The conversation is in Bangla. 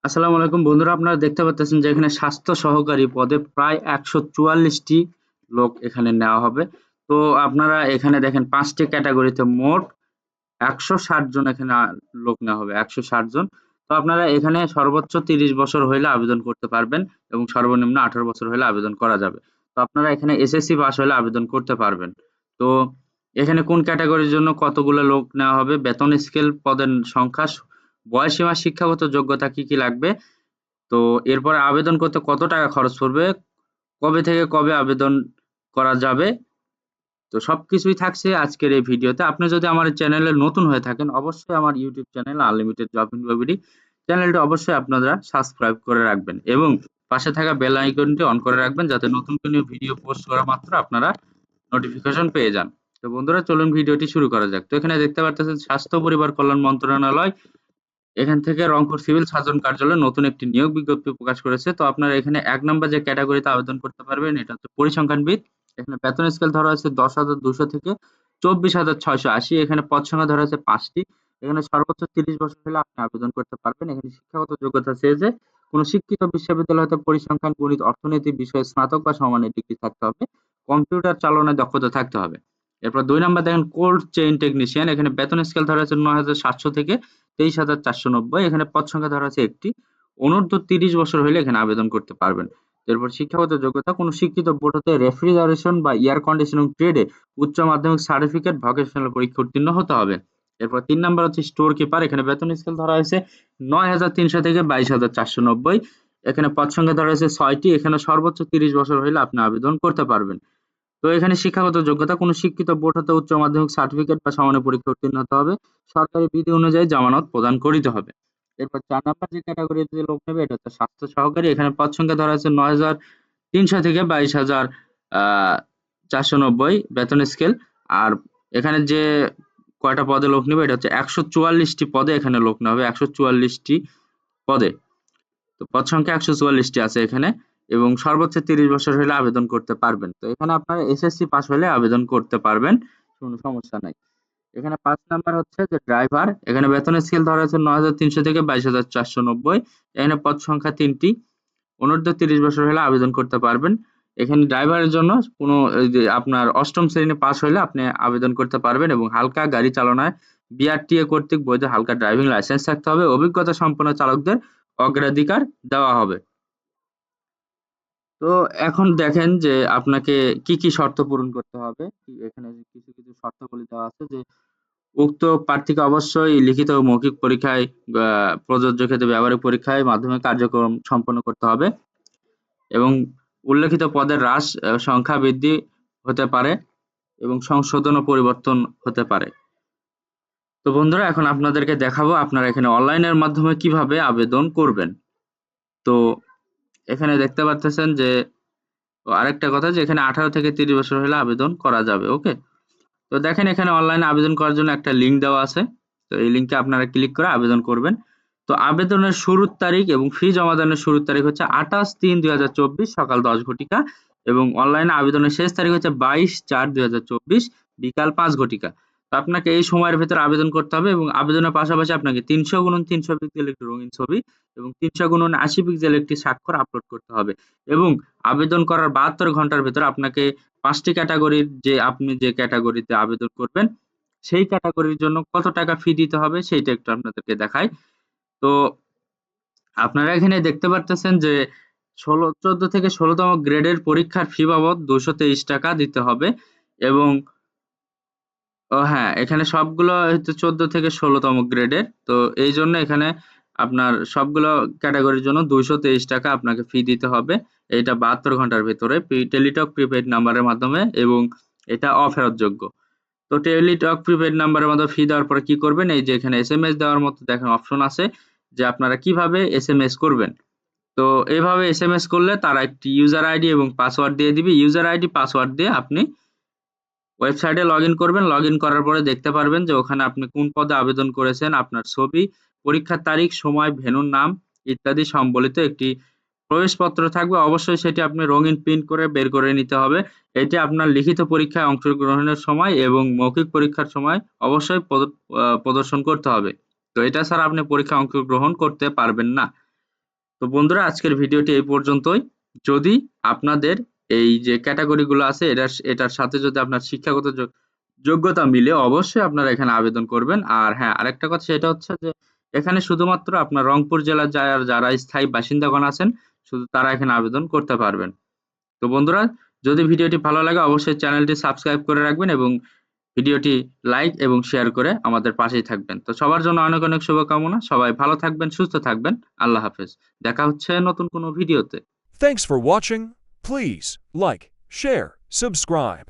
আসসালামু আলাইকুম বন্ধুরা, আপনারা দেখতে পাচ্ছেন যে এখানে স্বাস্থ্য সহকারী পদে প্রায় ১৪৪টি লোক এখানে নেওয়া হবে। তো আপনারা এখানে দেখেন ৫টি ক্যাটাগরিতে মোট ১৬০ জন এখানে লোক নেওয়া হবে, ১৬০ জন। তো আপনারা এখানে সর্বোচ্চ ৩০ বছর হইলে আবেদন করতে পারবেন এবং সর্বনিম্ন ১৮ বছর হইলে আবেদন করা যাবে। তো আপনারা এখানে এসএসসি পাস হইলে আবেদন করতে পারবেন। তো এখানে কোন ক্যাটাগরির জন্য কতগুলো লোক নেওয়া হবে, বেতন স্কেল, পদের সংখ্যা, বয়সীমা, শিক্ষাগত যোগ্যতা কি লাগবে, তো এরপরে আবেদন করতে কত টাকা খরচ পড়বে, কবে থেকে কবে আবেদন করা যাবে, তো সবকিছুই থাকছে আজকের এই ভিডিওতে। আপনি যদি আমার চ্যানেলে নতুন হয়ে থাকেন, অবশ্যই আমার YouTube channel unlimited job info BD চ্যানেলটি অবশ্যই আপনারা সাবস্ক্রাইব করে রাখবেন এবং পাশে থাকা বেল আইকনটি অন করে রাখবেন, যাতে নতুন কোনো ভিডিও পোস্ট করা মাত্র আপনারা নোটিফিকেশন পেয়ে যান। তো বন্ধুরা, চলুন ভিডিওটি শুরু করা যাক। তো এখানে দেখতে পাচ্ছেন স্বাস্থ্য পরিবার কল্যাণ মন্ত্রণালয় এখান থেকে রংপুর সিভিল সার্জন কার্যালয়ে নতুন একটি নিয়োগ বিজ্ঞপ্তি প্রকাশ করেছে। তো আপনারা এখানে ১ নাম্বার যে ক্যাটাগরিতে আবেদন করতে পারবেন, এটা হচ্ছে পরিসংখ্যানবিদ। এখানে বেতন স্কেল ধরা হয়েছে ১০,২০০ থেকে ২৪,৬৮০। এখানে পদ সংখ্যা ধরা হয়েছে ৫ টি। এখানে সর্বোচ্চ ৩০ বছর হলে আপনি আবেদন করতে পারবেন। এখানে শিক্ষাগত যোগ্যতা চেয়েছে কোনো শিক্ষিত বিশ্ববিদ্যালয় হতে পরিসংখ্যান, গণিত, অর্থনীতি বিষয়ে স্নাতক বা সমমানের ডিগ্রি থাকতে হবে। কম্পিউটার চালনায় দক্ষতা থাকতে হবে। এরপর ২ নাম্বার দেখেন কোল্ড চেইন টেকনিশিয়ান। এখানে বেতন স্কেল ধরা হয়েছে ৯,৭০০ থেকে ২৩,৪৯০। এখানে পদ সংখ্যা ধরা আছে ১টি। অনূর্ধ্ব ৩০ বছর হইলে এখানে আবেদন করতে পারবেন। এরপর শিক্ষাগত যোগ্যতা কোনো শিক্ষিত বোর্ড হতে রেফ্রিজারেশন বা এয়ার কন্ডিশনিং ট্রেডে উচ্চ মাধ্যমিক সার্টিফিকেট, ভোকেশনাল পরীক্ষা উত্তীর্ণ হতে হবে। এরপর ৩ নাম্বার হচ্ছে স্টোর কিপার। এখানে বেতন স্কেল ধরা হয়েছে ৯,৩০০ থেকে ২২,৪৯০। এখানে পদ সংখ্যা ধরা হয়েছে ৬টি। এখানে সর্বোচ্চ ৩০ বছর হইলে আপনি আবেদন করতে পারবেন। তো এখানে শিক্ষাগত যোগ্যতা কোনো শিক্ষিত বোর্ড হতে উচ্চ মাধ্যমিক সার্টিফিকেট বা সমানের পরীক্ষা উত্তীর্ণ হতে হবে। সরকারি বিধি অনুযায়ী জামানত প্রদান করিতে হবে। এরপর ৪ নাম্বার যে ক্যাটাগরিতে লোক নেবে, এটা হচ্ছে স্বাস্থ্য সহকারী। এখানে পদ সংখ্যা ধরা আছে ৯,৩০০ থেকে ২২,৪৯০ বেতন স্কেল। আর এখানে যে কয়টা পদে লোক নেবে, এটা হচ্ছে ১৪৪টি পদে এখানে লোক নেওয়া হবে, ১৪৪টি পদে। তো পদ সংখ্যা ১৪৪টি আছে এখানে এবং সর্বোচ্চ ৩০ বছর হলে আবেদন করতে পারবেন। তো এখানে আপনারা এসএসসি পাস হলে আবেদন করতে পারবেন, কোনো সমস্যা নাই। এখানে ৫ নাম্বার হচ্ছে যে ড্রাইভার। এখানে বেতন স্কেল ধরা আছে ৯,৩০০ থেকে ২২,৪৯০। এখানে পদ সংখ্যা ৩টি। অনূর্ধ্ব ৩০ বছর হলে আবেদন করতে পারবেন। এখানে ড্রাইভারের জন্য কোনো এই যে আপনার ৮ম শ্রেণী পাস হইলে আপনি আবেদন করতে পারবেন এবং হালকা গাড়ি চালনায় বিআরটিএ কর্তৃক বৈধ হালকা ড্রাইভিং লাইসেন্স থাকতে হবে। অভিজ্ঞতা সম্পন্ন চালকদের অগ্রাধিকার দেওয়া হবে। তো এখন দেখেন যে আপনাকে কি শর্ত পূরণ করতে হবে। এখানে কিছু শর্তাবলী দেওয়া আছে যে উক্ত প্রার্থীকে অবশ্যই লিখিত ও মৌখিক পরীক্ষায় প্রযোজ্য ক্ষেত্রে ব্যবহারিক পরীক্ষায় মাধ্যমে কার্যক্রম সম্পন্ন করতে হবে এবং উল্লেখিত পদের হ্রাস সংখ্যা বৃদ্ধি হতে পারে এবং সংশোধন ও পরিবর্তন হতে পারে। তো বন্ধুরা, এখন আপনাদেরকে দেখাবো আপনারা এখানে অনলাইনের মাধ্যমে কিভাবে আবেদন করবেন। তো এখানে দেখতে পাচ্ছেন যে আরেকটা কথা যে এখানে ১৮ থেকে ৩০ বছর হলে আবেদন করা যাবে। ওকে। তো দেখেন এখানে অনলাইনে আবেদন করার জন্য একটা লিঙ্ক দেওয়া আছে। তো এই লিঙ্কে আপনারা ক্লিক করে আবেদন করবেন। তো আবেদনের শুরুর তারিখ এবং ফি জমা দানের শুরুর তারিখ হচ্ছে ২৮/৩/২০২৪ সকাল ১০ ঘটিকা এবং অনলাইনে আবেদনের শেষ তারিখ হচ্ছে ২২/৪/২০২৪ বিকাল ৫ ঘটিকা। তো আপনাকে এই সময়ের ভেতরে আবেদন করতে হবে এবং আবেদনের পাশাপাশি আপনাকে ৩০০x৩০০ পিক্সেল একটি রঙিন ছবি এবং ৩০০x৮০ পিক্সেল একটি স্বাক্ষর আপলোড করতে হবে এবং আবেদন করার ৭২ ঘন্টার ভেতরে আপনাকে ৫টি ক্যাটাগরির যে আপনি যে ক্যাটাগরিতে আবেদন করবেন, সেই ক্যাটাগরির জন্য কত টাকা ফি দিতে হবে সেইটা একটু আপনাদেরকে দেখাই। তো আপনারা এখানে দেখতে পারতেছেন যে ১৪ থেকে ১৬ তম গ্রেডের পরীক্ষার ফি বাবদ ৳২২৩ দিতে হবে এবং হ্যাঁ, এখানে সবগুলো হচ্ছে ১৪ থেকে ১৬ তম গ্রেডের। তো এইজন্য এখানে আপনার সবগুলো ক্যাটাগরির জন্য ৳২২৩ আপনাকে ফি দিতে হবে। এইটা ৭২ ঘন্টার ভেতরে টেলিটক প্রিপেইড নাম্বারের মাধ্যমে এবং এটা অফেরতযোগ্য। তো টেলিটক প্রিপেইড নাম্বারের মাধ্যমে ফি দেওয়ার পরে কি করবেন, এই যে এখানে এসএমএস দেওয়ার মতো দেখেন অপশন আছে যে আপনারা কিভাবে এসএমএস করবেন। তো এভাবে এসএমএস করলে তারা একটি ইউজার আইডি এবং পাসওয়ার্ড দিয়ে দিবে। ইউজার আইডি পাসওয়ার্ড দিয়ে আপনি ওয়েবসাইটে লগইন করবেন। লগইন করার পরে দেখতে পারবেন যে ওখানে আপনি কোন পদে আবেদন করেছেন, আপনার ছবি, পরীক্ষার তারিখ, সময়, ভেন্যুর নাম ইত্যাদি সম্বলিত একটি প্রবেশপত্র থাকবে। অবশ্যই সেটি আপনি রঙিন প্রিন্ট করে বের করে নিতে হবে। এটি আপনার লিখিত পরীক্ষায় অংশগ্রহণের সময় এবং মৌখিক পরীক্ষার সময় অবশ্যই প্রদর্শন করতে হবে। তো এটা ছাড়া আপনি পরীক্ষায় অংশগ্রহণ করতে পারবেন না। তো বন্ধুরা, আজকের ভিডিওটি এই পর্যন্তই। যদি আপনাদের এই যে ক্যাটাগরিগুলো আছে এটার সাথে যদি আপনার শিক্ষাগত যোগ্যতা মিলে, অবশ্যই আপনারা এখানে আবেদন করবেন। আর হ্যাঁ, আরেকটা কথা সেটা হচ্ছে যে এখানে শুধুমাত্র আপনার রংপুর জেলার যারা স্থায়ী বাসিন্দাগণ আছেন, শুধু তারা এখানে আবেদন করতে পারবেন। তো বন্ধুরা, যদি ভিডিওটি ভালো লাগে অবশ্যই চ্যানেলটি সাবস্ক্রাইব করে রাখবেন এবং ভিডিওটি লাইক এবং শেয়ার করে আমাদের পাশেই থাকবেন। তো সবার জন্য অনেক অনেক শুভকামনা। সবাই ভালো থাকবেন, সুস্থ থাকবেন। আল্লাহ হাফেজ। দেখা হচ্ছে নতুন কোনো ভিডিওতে। Thanks for watching. Please like, share, subscribe.